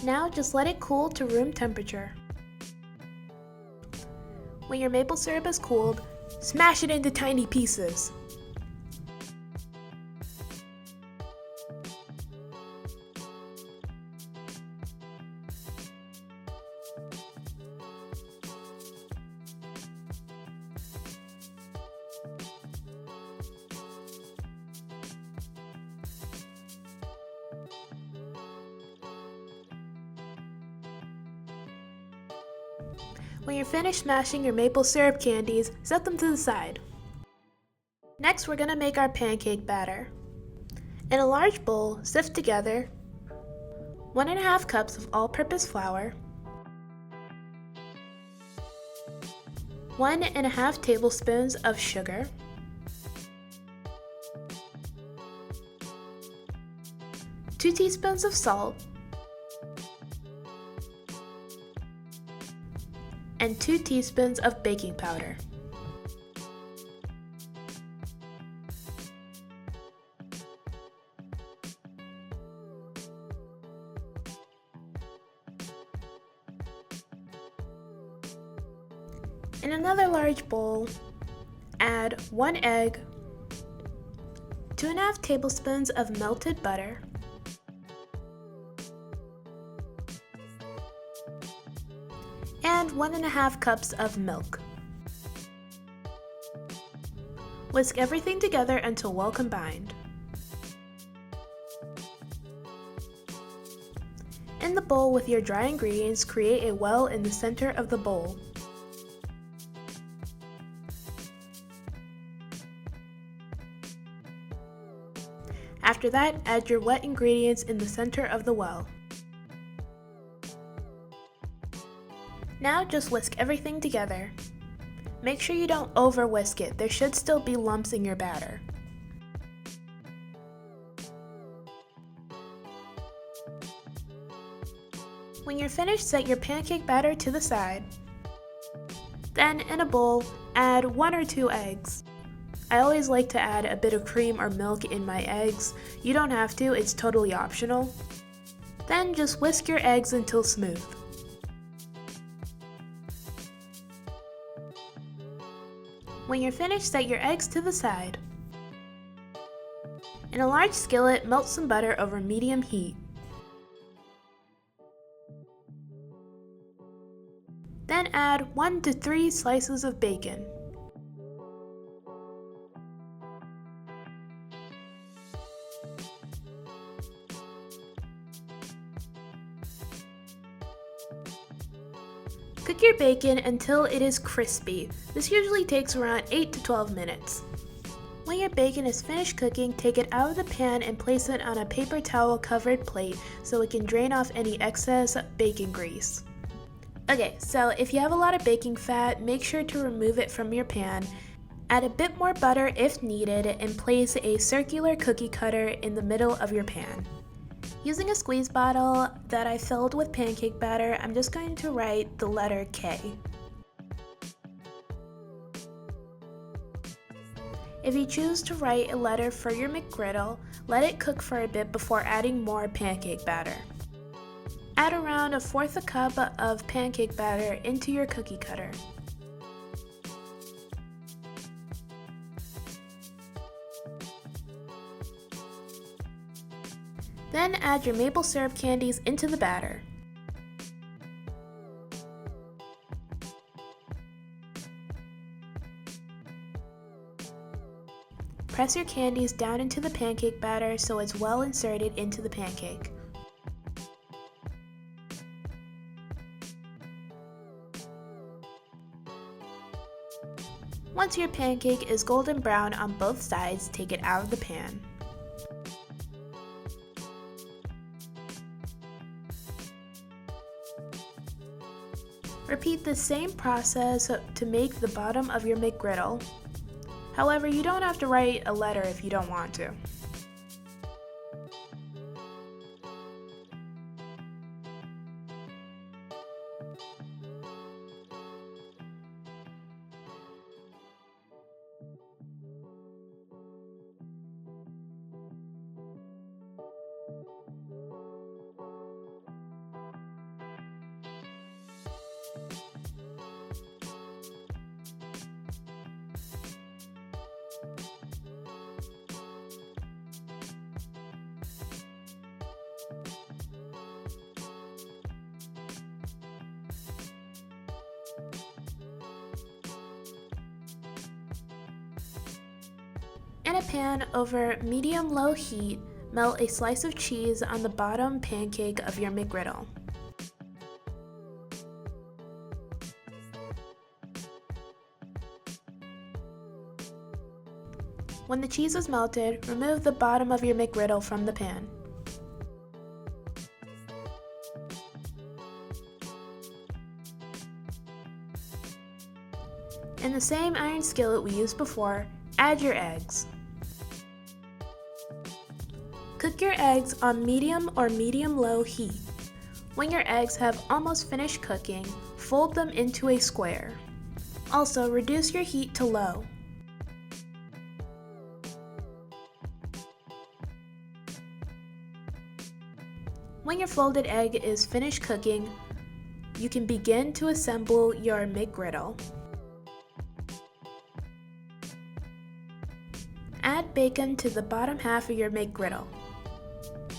Now just let it cool to room temperature. When your maple syrup is cooled, smash it into tiny pieces. When you're finished smashing your maple syrup candies, set them to the side. Next, we're going to make our pancake batter. In a large bowl, sift together 1.5 cups of all-purpose flour, 1.5 tablespoons of sugar, 2 teaspoons of salt, and 2 teaspoons of baking powder. In another large bowl, add 1 egg, 2.5 tablespoons of melted butter, and 1.5 cups of milk. Whisk everything together until well combined. In the bowl with your dry ingredients, create a well in the center of the bowl. After that, add your wet ingredients in the center of the well. Now just whisk everything together. Make sure you don't over whisk it, there should still be lumps in your batter. When you're finished, set your pancake batter to the side. Then in a bowl, add 1 or 2 eggs. I always like to add a bit of cream or milk in my eggs. You don't have to, it's totally optional. Then just whisk your eggs until smooth. When you're finished, set your eggs to the side. In a large skillet, melt some butter over medium heat. Then add 1 to 3 slices of bacon. bacon until it is crispy. This usually takes around 8 to 12 minutes. When your bacon is finished cooking, take it out of the pan and place it on a paper towel covered plate so it can drain off any excess bacon grease. Okay, so if you have a lot of baking fat, make sure to remove it from your pan. Add a bit more butter if needed and place a circular cookie cutter in the middle of your pan. Using a squeeze bottle that I filled with pancake batter, I'm just going to write the letter K. If you choose to write a letter for your McGriddle, let it cook for a bit before adding more pancake batter. Add around 1/4 cup of pancake batter into your cookie cutter. Then add your maple syrup candies into the batter. Press your candies down into the pancake batter so it's well inserted into the pancake. Once your pancake is golden brown on both sides, take it out of the pan. Repeat the same process to make the bottom of your McGriddle. However, you don't have to write a letter if you don't want to. In a pan over medium-low heat, melt a slice of cheese on the bottom pancake of your McGriddle. When the cheese is melted, remove the bottom of your McGriddle from the pan. In the same iron skillet we used before, add your eggs. Cook your eggs on medium or medium-low heat. When your eggs have almost finished cooking, fold them into a square. Also, reduce your heat to low. When your folded egg is finished cooking, you can begin to assemble your McGriddle. Add bacon to the bottom half of your McGriddle.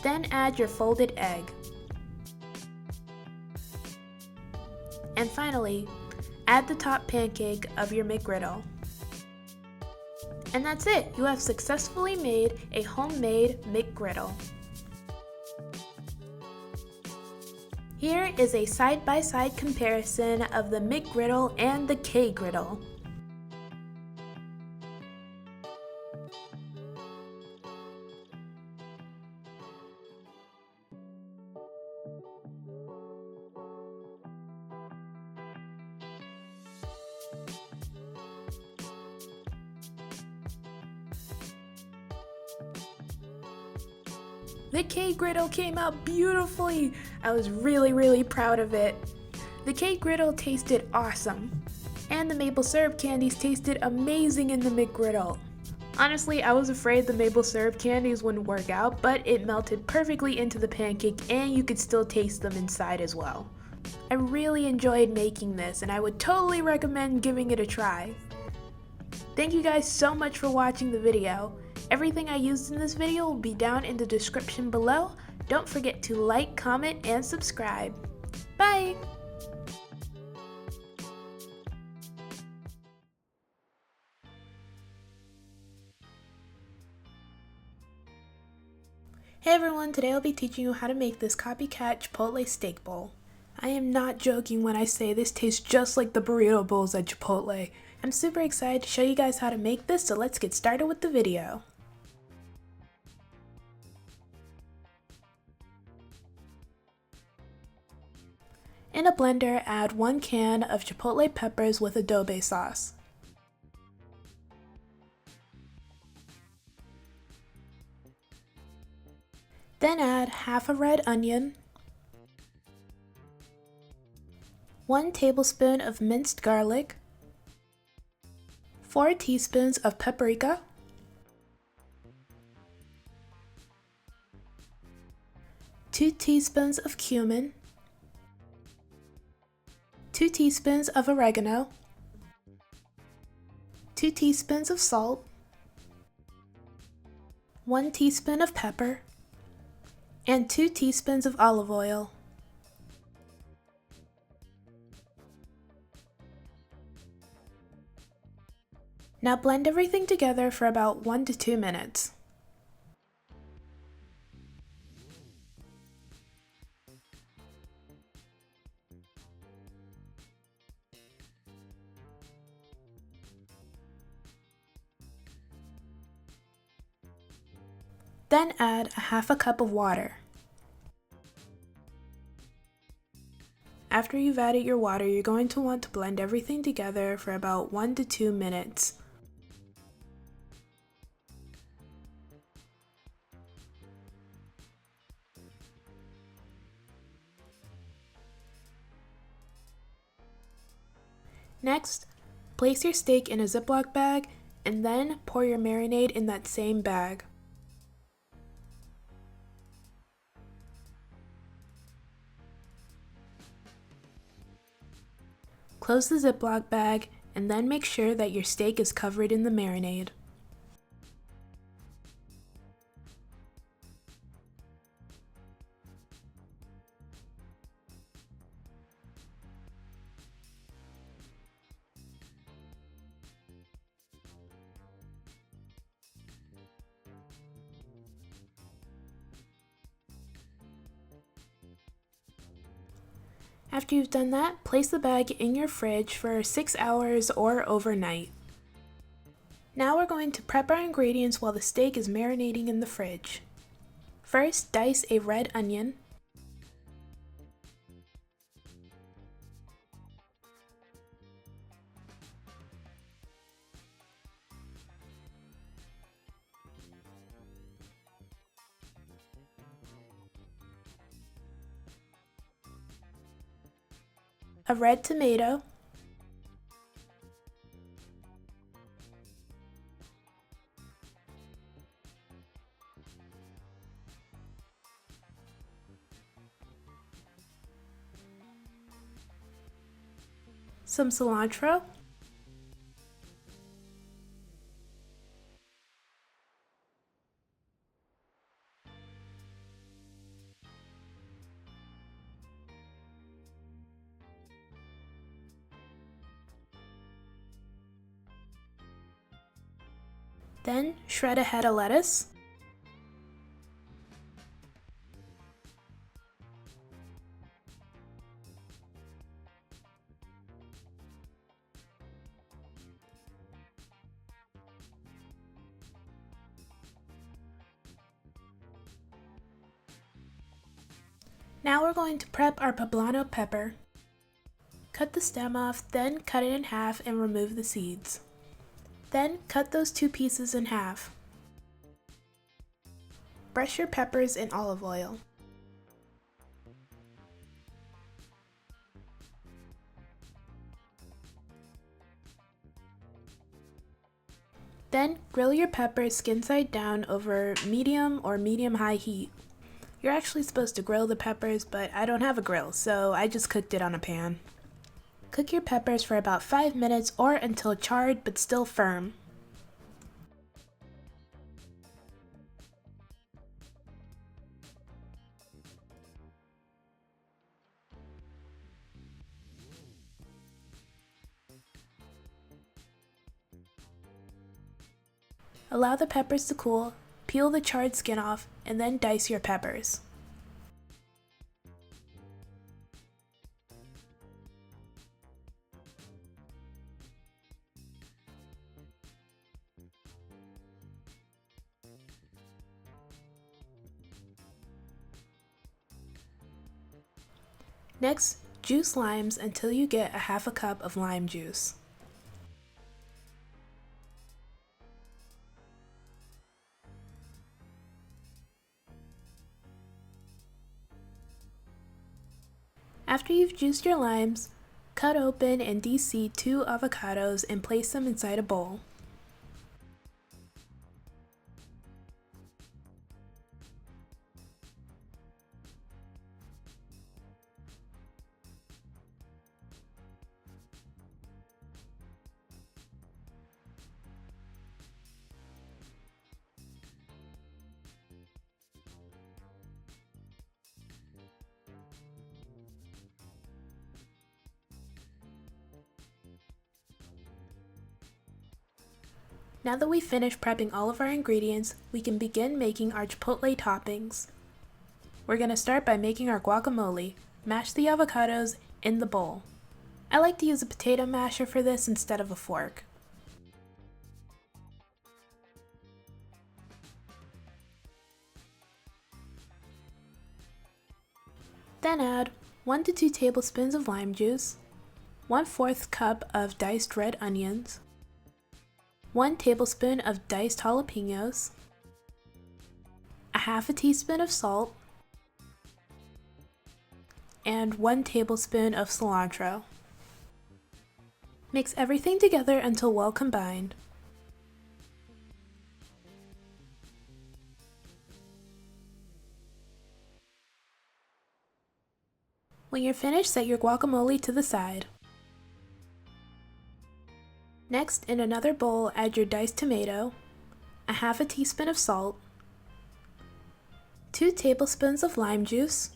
Then add your folded egg. And finally, add the top pancake of your McGriddle. And that's it! You have successfully made a homemade McGriddle. Here is a side-by-side comparison of the McGriddle and the K-Griddle. The K-Griddle came out beautifully! I was really proud of it. The K-Griddle tasted awesome. And the maple syrup candies tasted amazing in the McGriddle. Honestly, I was afraid the maple syrup candies wouldn't work out, but it melted perfectly into the pancake and you could still taste them inside as well. I really enjoyed making this and I would totally recommend giving it a try. Thank you guys so much for watching the video. Everything I used in this video will be down in the description below. Don't forget to like, comment, and subscribe. Bye! Hey everyone, today I'll be teaching you how to make this Copycat Chipotle steak bowl. I am not joking when I say this tastes just like the burrito bowls at Chipotle. I'm super excited to show you guys how to make this, so let's get started with the video. In a blender, add 1 can of Chipotle peppers with adobe sauce. Then add half a red onion, 1 tablespoon of minced garlic, 4 teaspoons of paprika, 2 teaspoons of cumin, 2 teaspoons of oregano, 2 teaspoons of salt, 1 teaspoon of pepper, and 2 teaspoons of olive oil. Now blend everything together for about 1 to 2 minutes. Then add a half a cup of water. After you've added your water, you're going to want to blend everything together for about 1 to 2 minutes. Next, place your steak in a Ziploc bag and then pour your marinade in that same bag. Close the Ziploc bag and then make sure that your steak is covered in the marinade. After you've done that, place the bag in your fridge for 6 hours or overnight. Now we're going to prep our ingredients while the steak is marinating in the fridge. First, dice a red onion. A red tomato, some cilantro, then shred a head of lettuce, now we're going to prep our poblano pepper. Cut the stem off, then cut it in half and remove the seeds. Then cut those 2 pieces in half. Brush your peppers in olive oil. Then grill your peppers skin side down over medium or medium-high heat. You're actually supposed to grill the peppers, but I don't have a grill, so I just cooked it on a pan. Cook your peppers for about 5 minutes or until charred but still firm. Allow the peppers to cool, peel the charred skin off, and then dice your peppers. Next, juice limes until you get a half a cup of lime juice. After you've juiced your limes, cut open and de-seed 2 avocados and place them inside a bowl. Now that we've finished prepping all of our ingredients, we can begin making our chipotle toppings. We're going to start by making our guacamole. Mash the avocados in the bowl. I like to use a potato masher for this instead of a fork. Then add 1 to 2 tablespoons of lime juice, 1/4 cup of diced red onions, 1 tablespoon of diced jalapenos, a half a teaspoon of salt, and 1 tablespoon of cilantro. Mix everything together until well combined. When you're finished, set your guacamole to the side. Next, in another bowl, add your diced tomato, a half a teaspoon of salt, 2 tablespoons of lime juice,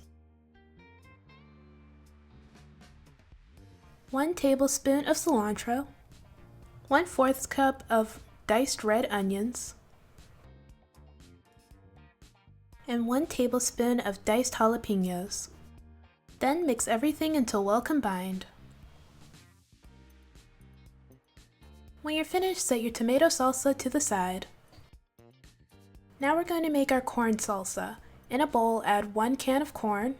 1 tablespoon of cilantro, 1/4 cup of diced red onions, and 1 tablespoon of diced jalapenos. Then mix everything until well combined. When you're finished, set your tomato salsa to the side. Now we're going to make our corn salsa. In a bowl, add 1 can of corn.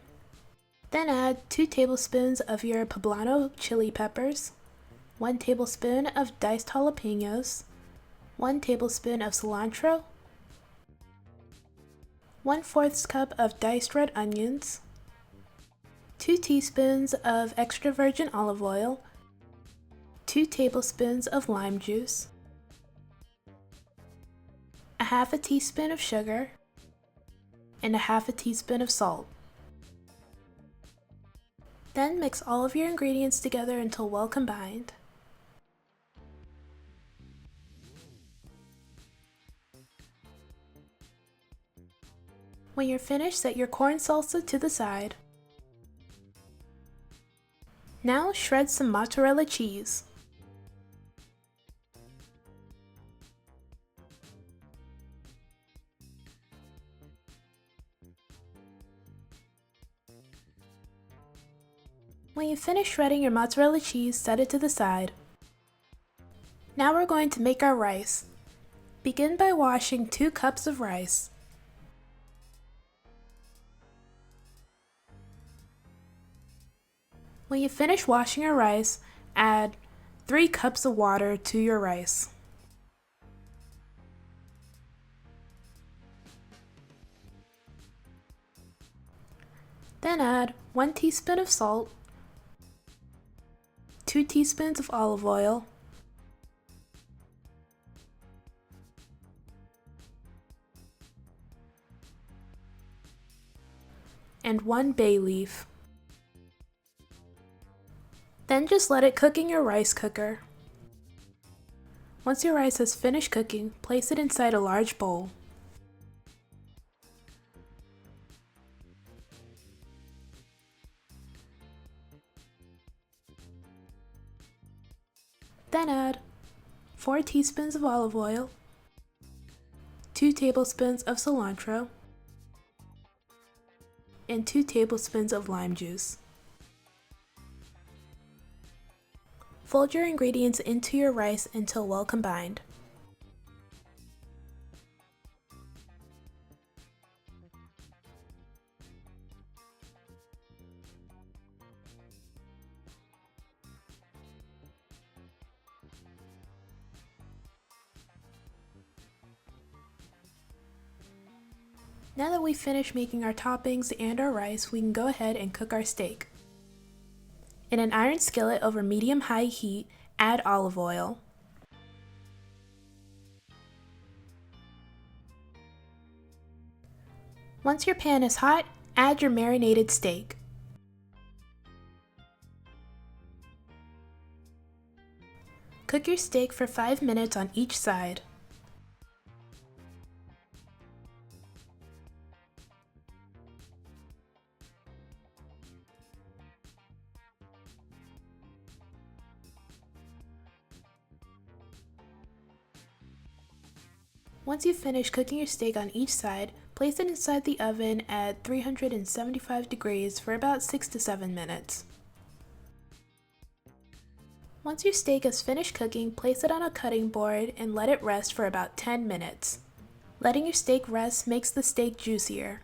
Then add 2 tablespoons of your poblano chili peppers, 1 tablespoon of diced jalapenos, 1 tablespoon of cilantro, 1/4 cup of diced red onions, 2 teaspoons of extra virgin olive oil, 2 tablespoons of lime juice, a half a teaspoon of sugar, and a half a teaspoon of salt. Then mix all of your ingredients together until well combined. When you're finished, set your corn salsa to the side. Now shred some mozzarella cheese. When you finish shredding your mozzarella cheese, set it to the side. Now we're going to make our rice. Begin by washing 2 cups of rice. When you finish washing your rice, add 3 cups of water to your rice. Then add 1 teaspoon of salt, 2 teaspoons of olive oil, and 1 bay leaf. Then just let it cook in your rice cooker. Once your rice has finished cooking, place it inside a large bowl. Then add 4 teaspoons of olive oil, 2 tablespoons of cilantro, and 2 tablespoons of lime juice. Fold your ingredients into your rice until well combined. Now that we've finished making our toppings and our rice, we can go ahead and cook our steak. In an iron skillet over medium-high heat, add olive oil. Once your pan is hot, add your marinated steak. Cook your steak for 5 minutes on each side. Once you've finished cooking your steak on each side, place it inside the oven at 375 degrees for about 6 to 7 minutes. Once your steak is finished cooking, place it on a cutting board and let it rest for about 10 minutes. Letting your steak rest makes the steak juicier.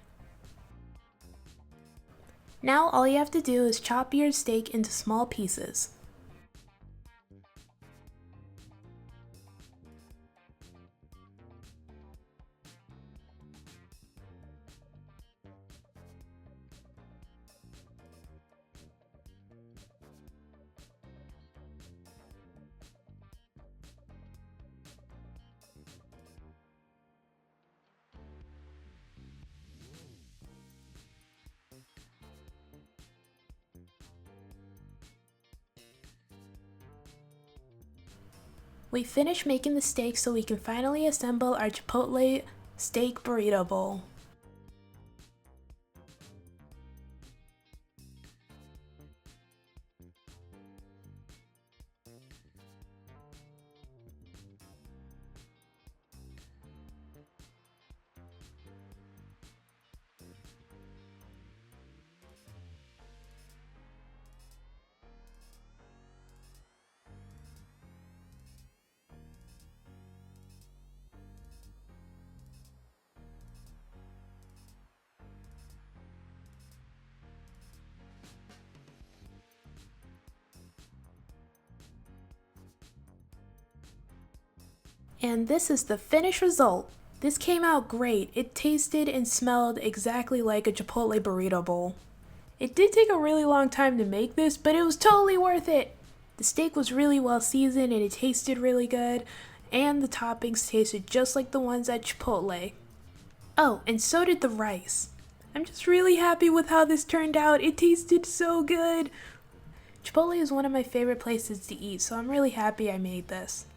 Now all you have to do is chop your steak into small pieces. We finished making the steak so we can finally assemble our Chipotle steak burrito bowl. And this is the finished result. This came out great. It tasted and smelled exactly like a Chipotle burrito bowl. It did take a really long time to make this, but it was totally worth it. The steak was really well seasoned and it tasted really good, and the toppings tasted just like the ones at Chipotle. Oh, and so did the rice. I'm just really happy with how this turned out. It tasted so good. Chipotle is one of my favorite places to eat, so I'm really happy I made this.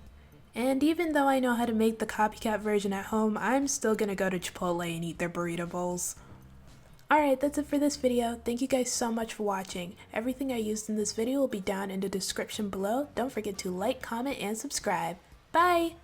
And even though I know how to make the copycat version at home, I'm still gonna go to Chipotle and eat their burrito bowls. Alright, that's it for this video. Thank you guys so much for watching. Everything I used in this video will be down in the description below. Don't forget to like, comment, and subscribe. Bye!